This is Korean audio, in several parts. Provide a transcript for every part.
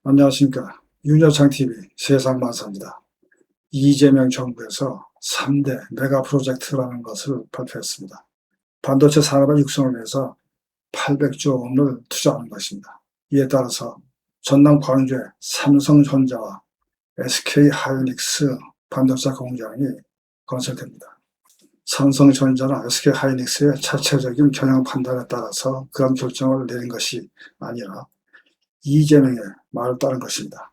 안녕하십니까. 윤여창TV 세상만사입니다. 이재명 정부에서 3대 메가 프로젝트라는 것을 발표했습니다. 반도체 산업의 육성을 위해서 800조 원을 투자하는 것입니다. 이에 따라서 전남 광주의 삼성전자와 SK하이닉스 반도체 공장이 건설됩니다. 삼성전자나 SK하이닉스의 자체적인 경영 판단에 따라서 그런 결정을 내린 것이 아니라 이재명의 말을 따른 것입니다.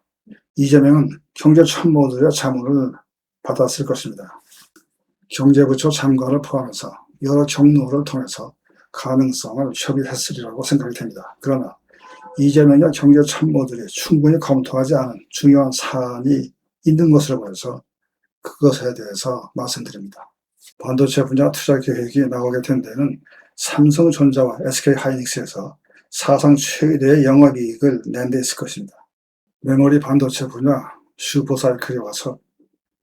이재명은 경제참모들의 자문을 받았을 것입니다. 경제부처 장관을 포함해서 여러 경로를 통해서 가능성을 협의했으리라고 생각이 됩니다. 그러나 이재명의 경제참모들이 충분히 검토하지 않은 중요한 사안이 있는 것으로 보여서 그것에 대해서 말씀드립니다. 반도체 분야 투자 계획이 나오게 된 데는 삼성전자와 SK하이닉스에서 사상 최대의 영업이익을 낸 데 있을 것입니다. 메모리 반도체 분야 슈퍼사이클이 와서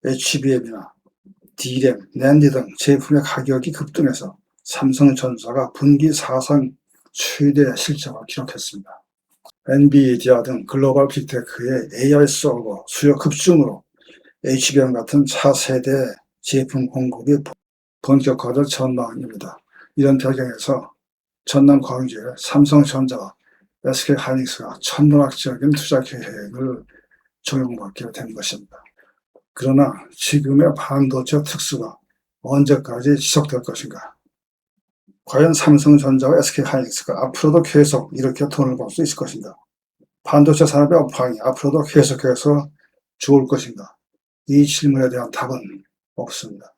HBM이나 D램, 낸드 등 제품의 가격이 급등해서 삼성전자가 분기 사상 최대 실적을 기록했습니다. 엔비디아 등 글로벌 빅테크의 AI 서버 수요 급증으로 HBM 같은 차세대 제품 공급이 본격화될 전망입니다. 이런 배경에서 전남 광주의 삼성전자와 SK하이닉스가 천문학적인 투자 계획을 적용받게 된 것입니다. 그러나 지금의 반도체 특수가 언제까지 지속될 것인가? 과연 삼성전자와 SK하이닉스가 앞으로도 계속 이렇게 돈을 벌 수 있을 것인가? 반도체 산업의 업황이 앞으로도 계속해서 좋을 것인가? 이 질문에 대한 답은 없습니다.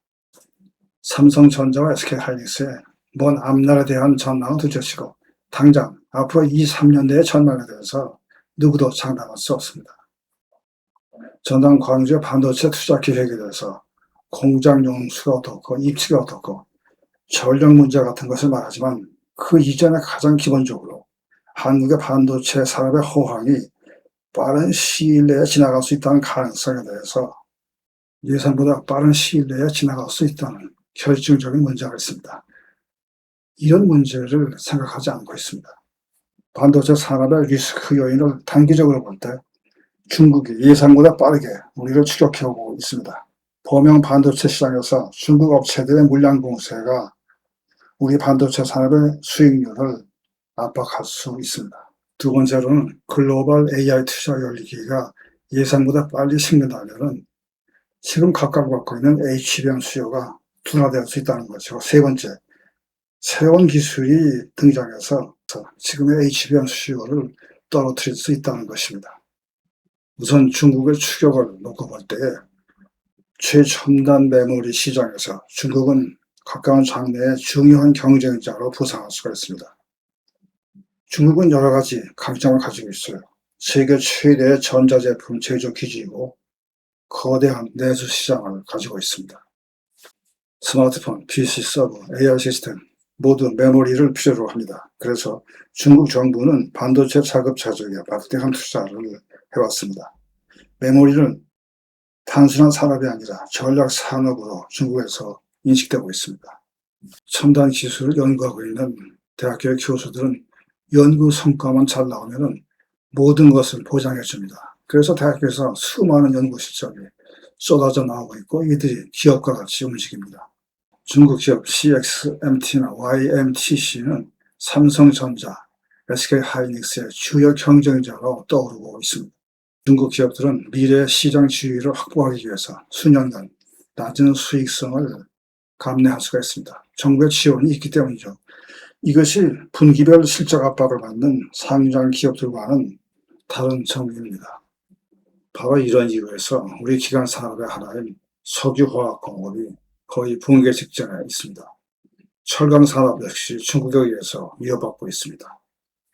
삼성전자와 SK하이닉스의 먼 앞날에 대한 전망은 둘째치고 당장 앞으로 2, 3년 내의 전망에 대해서 누구도 장담할 수 없습니다. 전남 광주의 반도체 투자 계획에 대해서 공장 용수가 어떻고 입지가 어떻고 전력 문제 같은 것을 말하지만 그 이전에 가장 기본적으로 한국의 반도체 산업의 호황이 빠른 시일 내에 지나갈 수 있다는 가능성에 대해서 예상보다 빠른 시일 내에 지나갈 수 있다는 결정적인 문제가 있습니다. 이런 문제를 생각하지 않고 있습니다. 반도체 산업의 리스크 요인을 단기적으로 볼 때 중국이 예상보다 빠르게 우리를 추격해오고 있습니다. 범용 반도체 시장에서 중국 업체들의 물량 공세가 우리 반도체 산업의 수익률을 압박할 수 있습니다. 두 번째로는 글로벌 AI 투자 열기가 예상보다 빨리 식는다면 지금 각각 받고 있는 HBM 수요가 둔화될 수 있다는 것이고, 세 번째, 새로운 기술이 등장해서 지금의 HBM 수요를 떨어뜨릴 수 있다는 것입니다. 우선 중국의 추격을 놓고 볼 때 최첨단 메모리 시장에서 중국은 가까운 장래의 중요한 경쟁자로 부상할 수가 있습니다. 중국은 여러 가지 강점을 가지고 있어요. 세계 최대의 전자제품 제조 기지이고 거대한 내수 시장을 가지고 있습니다. 스마트폰, PC 서버, AI 시스템 모두 메모리를 필요로 합니다. 그래서 중국 정부는 반도체 자급자족에 막대한 투자를 해왔습니다. 메모리는 단순한 산업이 아니라 전략 산업으로 중국에서 인식되고 있습니다. 첨단 기술을 연구하고 있는 대학교의 교수들은 연구 성과만 잘 나오면 모든 것을 보장해 줍니다. 그래서 대학교에서 수많은 연구 실적이 쏟아져 나오고 있고 이들이 기업과 같이 움직입니다. 중국 기업 CXMT나 YMTC는 삼성전자, SK하이닉스의 주요 경쟁자로 떠오르고 있습니다. 중국 기업들은 미래의 시장 지위를 확보하기 위해서 수년간 낮은 수익성을 감내할 수가 있습니다. 정부의 지원이 있기 때문이죠. 이것이 분기별 실적 압박을 받는 상장 기업들과는 다른 점입니다. 바로 이런 이유에서 우리 기간 산업의 하나인 석유화학 공업이 거의 붕괴 직전에 있습니다. 철강 산업 역시 중국에 의해서 위협받고 있습니다.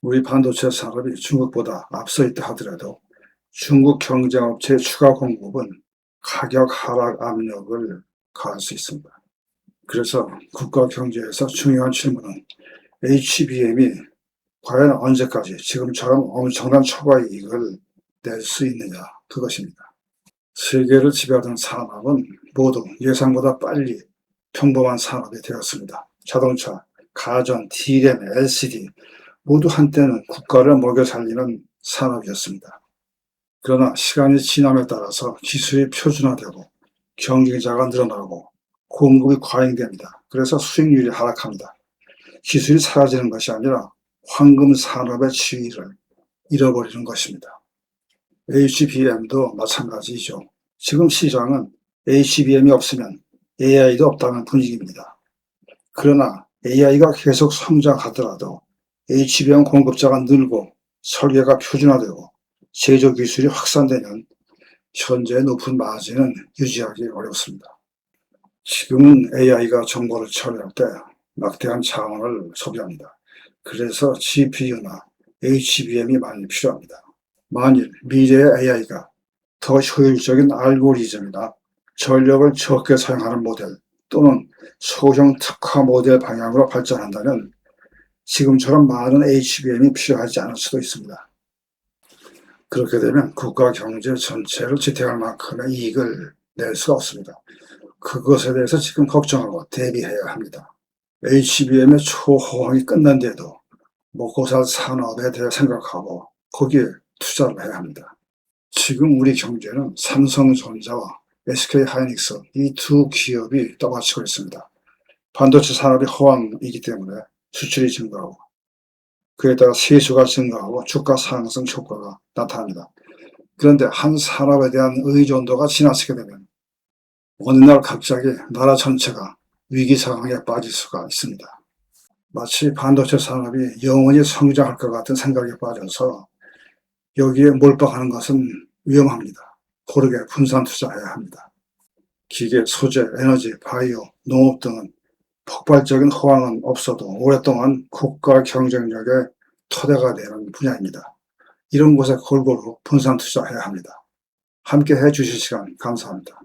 우리 반도체 산업이 중국보다 앞서 있다 하더라도 중국 경쟁업체의 추가 공급은 가격 하락 압력을 가할 수 있습니다. 그래서 국가 경제에서 중요한 질문은 HBM이 과연 언제까지 지금처럼 엄청난 초과 이익을 낼 수 있느냐, 그것입니다. 세계를 지배하던 산업은 모두 예상보다 빨리 평범한 산업이 되었습니다. 자동차, 가전, D램, LCD 모두 한때는 국가를 먹여 살리는 산업이었습니다. 그러나 시간이 지남에 따라서 기술이 표준화되고 경쟁자가 늘어나고 공급이 과잉됩니다. 그래서 수익률이 하락합니다. 기술이 사라지는 것이 아니라 황금 산업의 지위를 잃어버리는 것입니다. HBM도 마찬가지죠. 지금 시장은 HBM이 없으면 AI도 없다는 분위기입니다. 그러나 AI가 계속 성장하더라도 HBM 공급자가 늘고 설계가 표준화되고 제조 기술이 확산되면 현재 높은 마진은 유지하기 어렵습니다. 지금은 AI가 정보를 처리할 때 막대한 자원을 소비합니다. 그래서 GPU나 HBM이 많이 필요합니다. 만일 미래의 AI가 더 효율적인 알고리즘이나 전력을 적게 사용하는 모델 또는 소형 특화 모델 방향으로 발전한다면 지금처럼 많은 HBM이 필요하지 않을 수도 있습니다. 그렇게 되면 국가 경제 전체를 지탱할 만큼의 이익을 낼 수 없습니다. 그것에 대해서 지금 걱정하고 대비해야 합니다. HBM의 초호황이 끝난데도 먹고 살 산업에 대해 생각하고 거기에 투자를 해야 합니다. 지금 우리 경제는 삼성전자와 SK하이닉스 이 두 기업이 떠받치고 있습니다. 반도체 산업이 호황이기 때문에 수출이 증가하고 그에 따라 세수가 증가하고 주가 상승 효과가 나타납니다. 그런데 한 산업에 대한 의존도가 지나치게 되면 어느 날 갑자기 나라 전체가 위기 상황에 빠질 수가 있습니다. 마치 반도체 산업이 영원히 성장할 것 같은 생각에 빠져서 여기에 몰빵하는 것은 위험합니다. 고르게 분산 투자해야 합니다. 기계, 소재, 에너지, 바이오, 농업 등은 폭발적인 호황은 없어도 오랫동안 국가 경쟁력의 토대가 되는 분야입니다. 이런 곳에 골고루 분산 투자해야 합니다. 함께 해주실 시간 감사합니다.